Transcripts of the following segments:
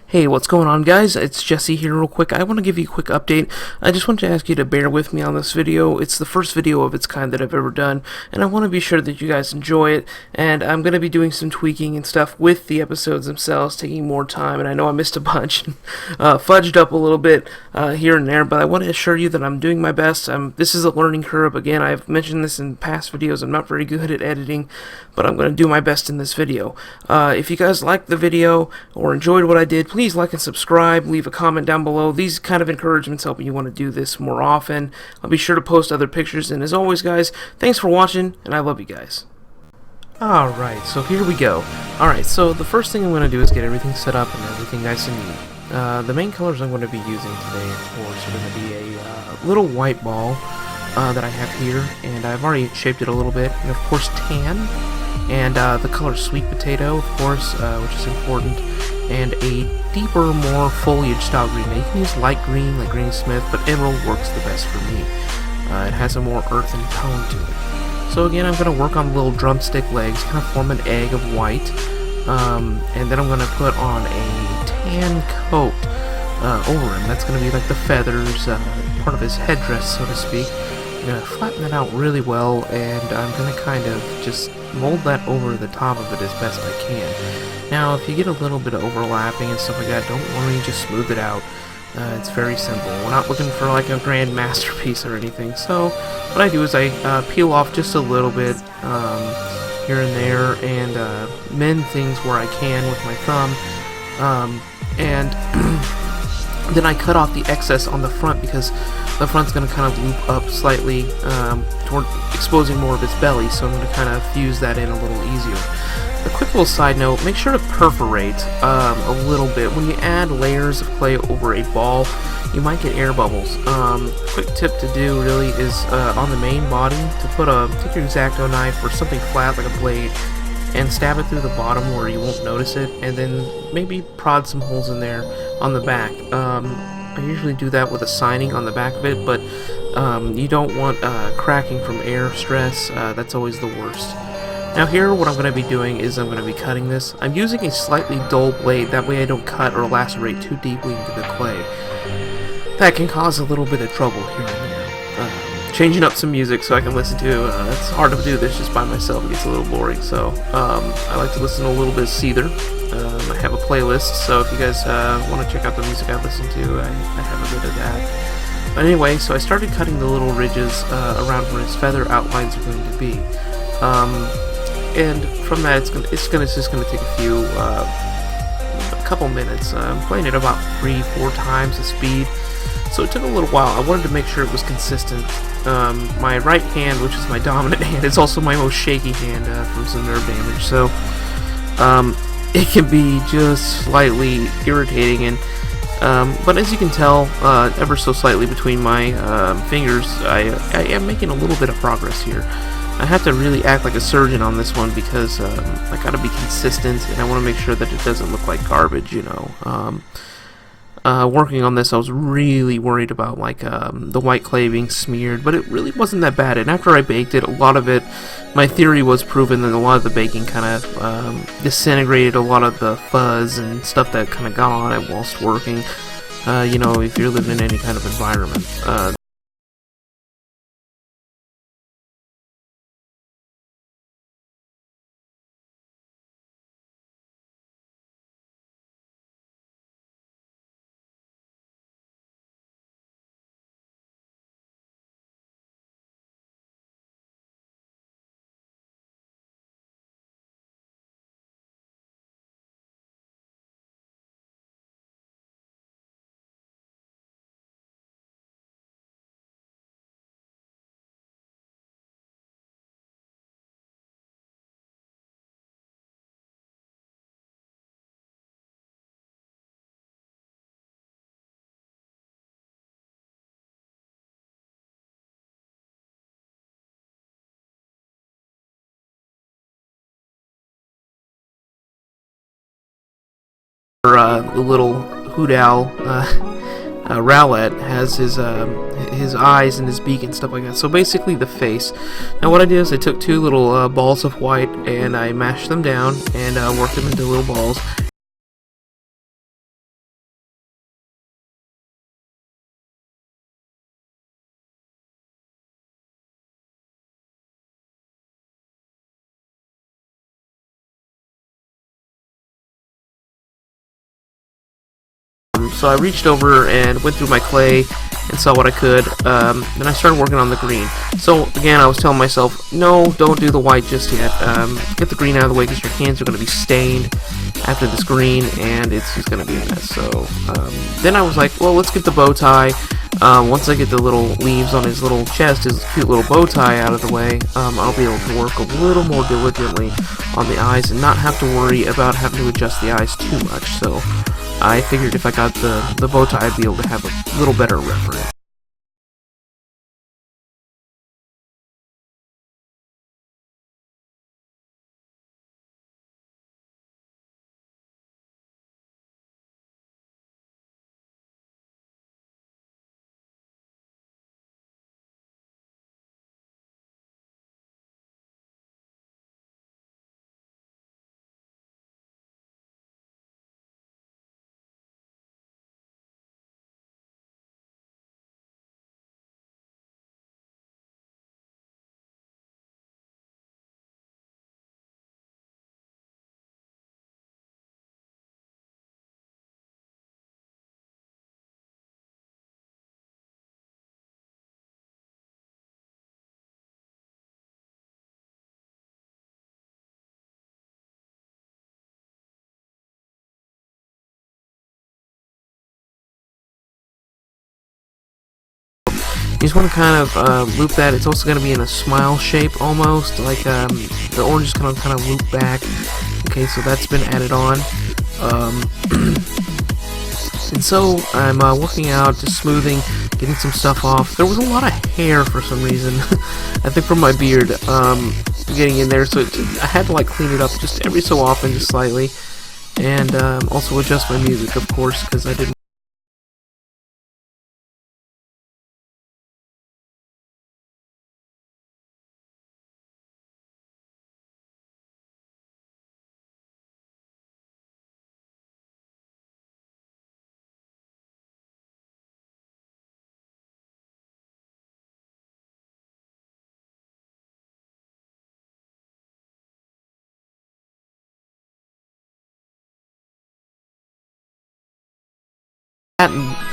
Hey, what's going on, guys? It's Jesse here real quick. I want to give you a quick update. I just want to ask you to bear with me on this video. It's the first video of its kind that I've ever done, and I want to be sure that you guys enjoy it, and I'm going to be doing some tweaking and stuff with the episodes themselves, taking more time, and I know I missed a bunch, fudged up a little bit here and there, but I want to assure you that I'm doing my best. This is a learning curve. Again, I've mentioned this in past videos. I'm not very good at editing, but I'm going to do my best in this video. If you guys liked the video or enjoyed what I did, please like and subscribe, leave a comment down below. These kind of encouragements help me want to do this more often. I'll be sure to post other pictures, and as always, guys, thanks for watching, and I love you guys. Alright, so here we go. Alright, so the first thing I'm going to do is get everything set up and everything nice and neat. The main colors I'm going to be using today, of course, are going to be a little white ball that I have here, and I've already shaped it a little bit, and of course tan, and the color sweet potato, of course, which is important, and a deeper, more foliage style green. Now you can use light green like Granny Smith, but emerald works the best for me. It has a more earthen tone to it. So again, I'm going to work on little drumstick legs, kind of form an egg of white, and then I'm going to put on a tan coat over him. That's going to be like the feathers, part of his headdress, so to speak. I'm going to flatten that out really well, and I'm going to kind of just mold that over the top of it as best I can. Now, if you get a little bit of overlapping and stuff like that, don't worry, just smooth it out. It's very simple. We're not looking for like a grand masterpiece or anything. So, what I do is I peel off just a little bit here and there, and mend things where I can with my thumb, and then I cut off the excess on the front, because the front's going to kind of loop up slightly toward exposing more of its belly, so I'm going to kind of fuse that in a little easier. A quick little side note, make sure to perforate a little bit. When you add layers of clay over a ball, you might get air bubbles. Quick tip to do really is on the main body, to take your X-Acto knife or something flat like a blade and stab it through the bottom where you won't notice it, and then maybe prod some holes in there on the back. I usually do that with a signing on the back of it, but you don't want cracking from air stress. That's always the worst. Now here, what I'm going to be doing is I'm going to be cutting this. I'm using a slightly dull blade, that way I don't cut or lacerate too deeply into the clay. That can cause a little bit of trouble here and there. Changing up some music so I can listen to, it's hard to do this just by myself, it gets a little boring, so I like to listen to a little bit of Seether. I have a playlist, so if you guys want to check out the music I listen to, I have a bit of that. But anyway, so I started cutting the little ridges around where his feather outlines are going to be. And from that, it's just gonna take a couple minutes. I'm playing it about 3-4 times the speed, so it took a little while. I wanted to make sure it was consistent. My right hand, which is my dominant hand, is also my most shaky hand from some nerve damage, so it can be just slightly irritating. And but as you can tell, ever so slightly between my fingers, I am making a little bit of progress here. I have to really act like a surgeon on this one, because I gotta be consistent, and I want to make sure that it doesn't look like garbage, you know. Working on this, I was really worried about like the white clay being smeared, but it really wasn't that bad. And after I baked it, a lot of it, my theory was proven, that a lot of the baking kind of disintegrated a lot of the fuzz and stuff that kind of got on it whilst working. You know, if you're living in any kind of environment. The little hoot owl, Rowlet, has his eyes and his beak and stuff like that. So basically the face. Now what I did is I took two little balls of white, and I mashed them down and worked them into little balls. So I reached over and went through my clay and saw what I could. Then I started working on the green. So again, I was telling myself, no, don't do the white just yet. Get the green out of the way because your hands are going to be stained after this green, and it's just going to be a mess. So then I was like, well, let's get the bow tie. Once I get the little leaves on his little chest, his cute little bow tie out of the way, I'll be able to work a little more diligently on the eyes and not have to worry about having to adjust the eyes too much. So I figured if I got the bow tie, I'd be able to have a little better reference. You just want to kind of loop that. It's also going to be in a smile shape almost, like the orange is going to kind of loop back. Okay, so that's been added on. And so I'm working out, just smoothing, getting some stuff off. There was a lot of hair for some reason, I think from my beard, getting in there, so I had to like clean it up just every so often, just slightly, and also adjust my music, of course, because I didn't.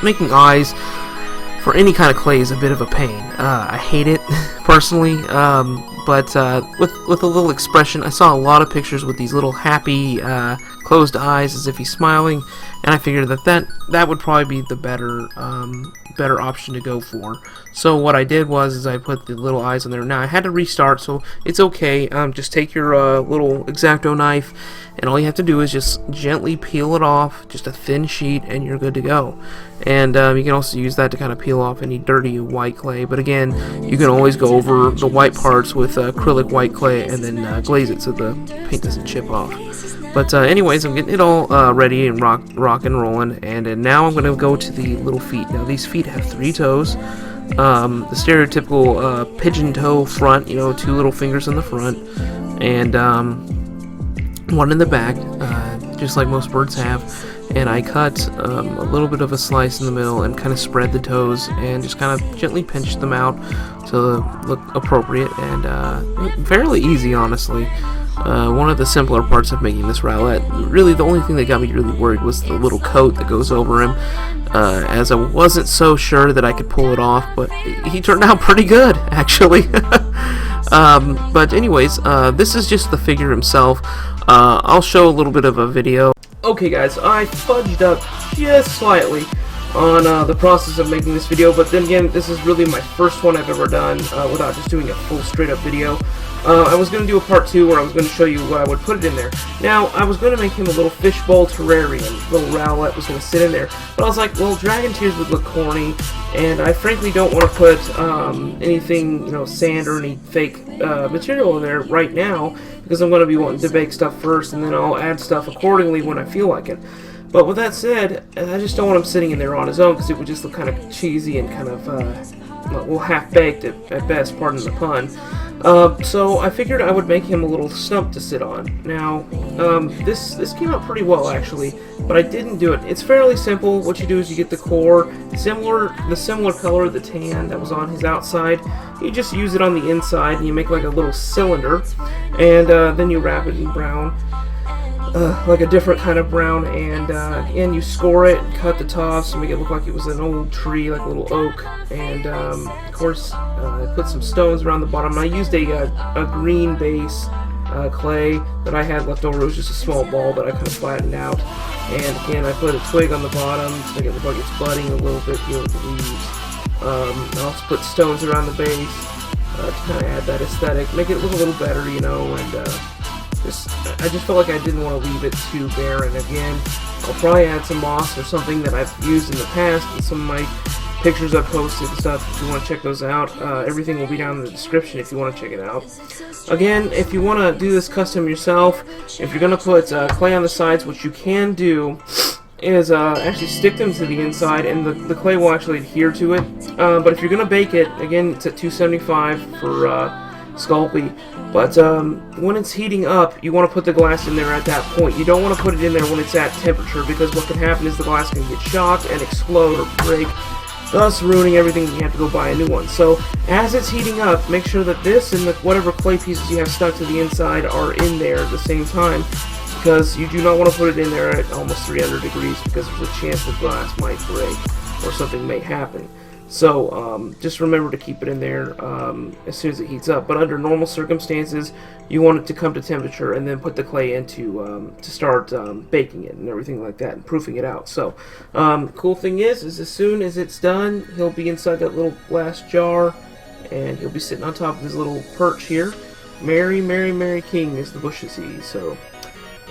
Making eyes for any kind of clay is a bit of a pain. I hate it personally, but with a little expression, I saw a lot of pictures with these little happy closed eyes as if he's smiling, and I figured that would probably be the better option to go for. So what I did was I put the little eyes on there. Now I had to restart, so it's okay. Just take your little X-Acto knife, and all you have to do is just gently peel it off, just a thin sheet, and you're good to go. And you can also use that to kind of peel off any dirty white clay, but again, you can always go over the white parts with acrylic white clay and then glaze it so the paint doesn't chip off. But anyways, I'm getting it all ready and rock and rolling, and now I'm going to go to the little feet. Now these feet have 3 toes, the stereotypical pigeon toe front, you know, 2 little fingers in the front, and 1 in the back, just like most birds have. And I cut a little bit of a slice in the middle and kind of spread the toes and just kind of gently pinch them out to look appropriate, and fairly easy, honestly. One of the simpler parts of making this Rowlet, really the only thing that got me really worried was the little coat that goes over him, as I wasn't so sure that I could pull it off, but he turned out pretty good, actually. But anyways, this is just the figure himself. I'll show a little bit of a video. Okay guys, I fudged up just slightly on the process of making this video, but then again, this is really my first one I've ever done without just doing a full straight up video. I was going to do a part 2 where I was going to show you what I would put it in there. Now, I was going to make him a little fishbowl terrarium. Little Rowlet was going to sit in there. But I was like, well, dragon tears would look corny, and I frankly don't want to put anything, you know, sand or any fake material in there right now, because I'm going to be wanting to bake stuff first, and then I'll add stuff accordingly when I feel like it. But with that said, I just don't want him sitting in there on his own, because it would just look kind of cheesy and kind of, well, half-baked at best, pardon the pun. So I figured I would make him a little stump to sit on. Now, this came out pretty well, actually, but I didn't do it. It's fairly simple. What you do is you get the core, the similar color, the tan that was on his outside. You just use it on the inside, and you make like a little cylinder, and then you wrap it in brown. like a different kind of brown, and again, you score it, cut the tops, and make it look like it was an old tree, like a little oak, and of course, I put some stones around the bottom. I used a green base clay that I had left over. It was just a small ball that I kind of flattened out, and again, I put a twig on the bottom to make it look like it's budding a little bit here with the leaves. I also put stones around the base to kind of add that aesthetic, make it look a little better, you know, and I just felt like I didn't want to leave it too barren. Again, I'll probably add some moss or something that I've used in the past in some of my pictures I've posted and stuff. If you want to check those out, everything will be down in the description if you want to check it out. Again, if you want to do this custom yourself, if you're going to put clay on the sides, what you can do is actually stick them to the inside, and the clay will actually adhere to it. But if you're going to bake it, again, it's at 275 for Sculpey. But when it's heating up, you want to put the glass in there at that point. You don't want to put it in there when it's at temperature, because what can happen is the glass can get shocked and explode or break, thus ruining everything, and you have to go buy a new one. So as it's heating up, make sure that this and whatever clay pieces you have stuck to the inside are in there at the same time, because you do not want to put it in there at almost 300 degrees, because there's a chance the glass might break or something may happen. So just remember to keep it in there as soon as it heats up. But under normal circumstances, you want it to come to temperature and then put the clay into to start baking it and everything like that and proofing it out. So cool thing is as soon as it's done, he'll be inside that little glass jar, and he'll be sitting on top of his little perch here. Merry, merry, merry king is the bushes he. So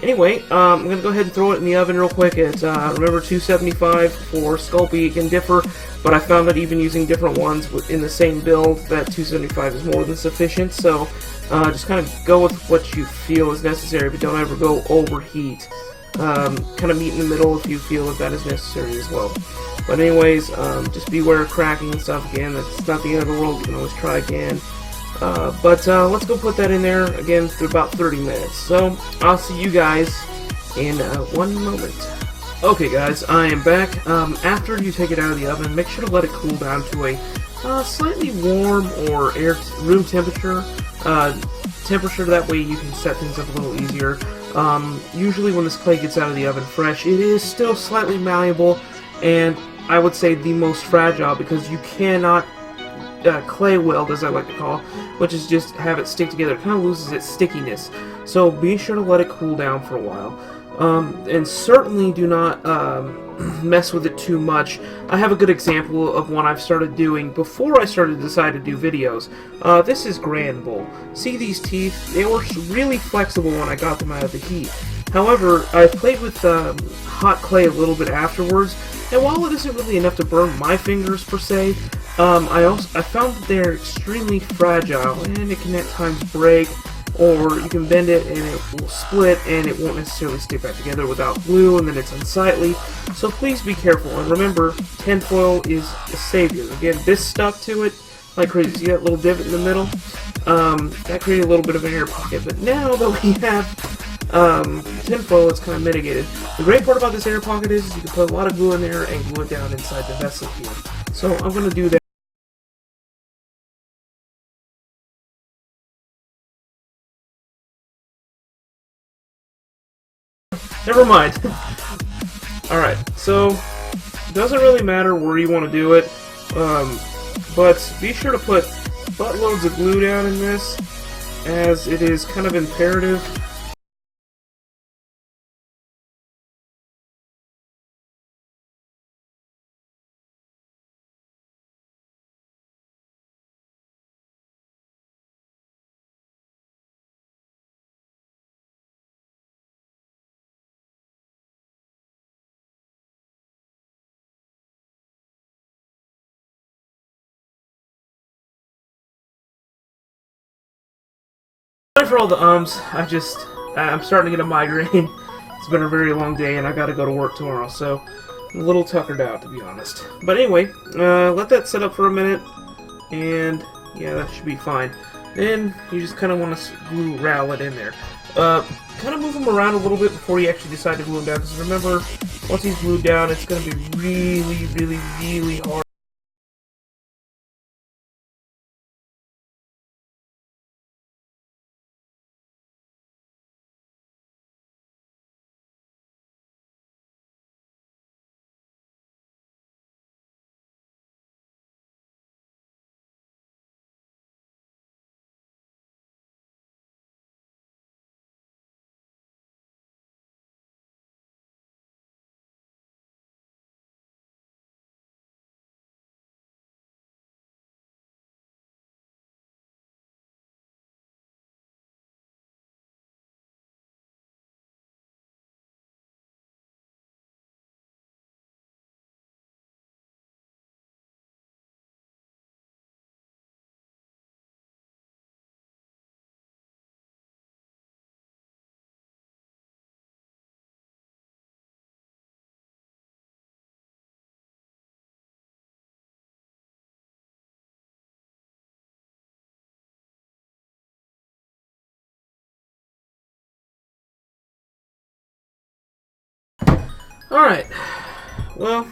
anyway, I'm going to go ahead and throw it in the oven real quick at, remember, 275 for Sculpey. It can differ, but I found that even using different ones in the same build, that 275 is more than sufficient. So just kind of go with what you feel is necessary, but don't ever go overheat. Kind of meet in the middle if you feel that is necessary as well. But anyways, just beware of cracking and stuff. Again, that's not the end of the world. You can always try again. But let's go put that in there again for about 30 minutes. So I'll see you guys in 1 moment. Okay guys, I am back. After you take it out of the oven, make sure to let it cool down to a slightly warm or room temperature. That way you can set things up a little easier. Usually when this clay gets out of the oven fresh, it is still slightly malleable, and I would say the most fragile, because you cannot clay weld, as I like to call, which is just have it stick together. It kind of loses its stickiness. So be sure to let it cool down for a while. And certainly do not mess with it too much. I have a good example of one I've started doing before I started to decide to do videos. This is Grand Bull. See these teeth? They were really flexible when I got them out of the heat. However, I played with hot clay a little bit afterwards, and while it isn't really enough to burn my fingers per se, I found that they're extremely fragile, and it can at times break, or you can bend it and it will split, and it won't necessarily stick back together without glue, and then it's unsightly. So please be careful, and remember, tinfoil is a savior. Again, this stuck to it like crazy. See that little divot in the middle? That created a little bit of an air pocket, but now that we have tinfoil, it's kind of mitigated. The great part about this air pocket is you can put a lot of glue in there and glue it down inside the vessel here. So I'm going to do that. Never mind. Alright, so it doesn't really matter where you want to do it, but be sure to put buttloads of glue down in this, as it is kind of imperative Sorry for all the I'm starting to get a migraine. It's been a very long day, and I gotta go to work tomorrow, so I'm a little tuckered out, to be honest. But anyway, let that set up for a minute, and yeah, that should be fine. Then you just kind of want to glue Rowlet in there. Kind of move them around a little bit before you actually decide to glue them down, because remember, once he's glued down, it's going to be really, really, really hard. Alright, well,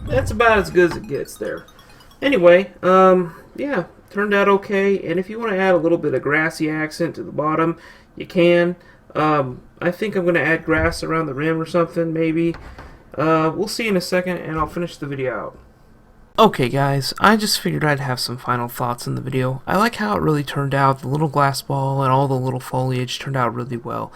that's about as good as it gets there. Anyway, yeah, turned out okay, and if you want to add a little bit of grassy accent to the bottom, you can. I think I'm going to add grass around the rim or something, maybe. We'll see in a second, and I'll finish the video out. Okay guys, I just figured I'd have some final thoughts in the video. I like how it really turned out. The little glass ball and all the little foliage turned out really well.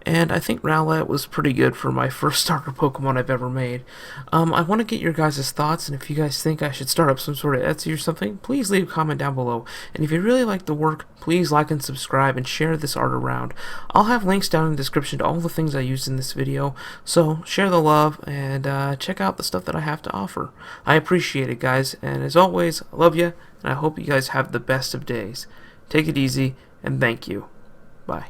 And I think Rowlet was pretty good for my first starter Pokemon I've ever made. I want to get your guys' thoughts, and if you guys think I should start up some sort of Etsy or something, please leave a comment down below. And if you really like the work, please like and subscribe and share this art around. I'll have links down in the description to all the things I used in this video, so share the love and check out the stuff that I have to offer. I appreciate it, guys, and as always, I love you, and I hope you guys have the best of days. Take it easy, and thank you. Bye.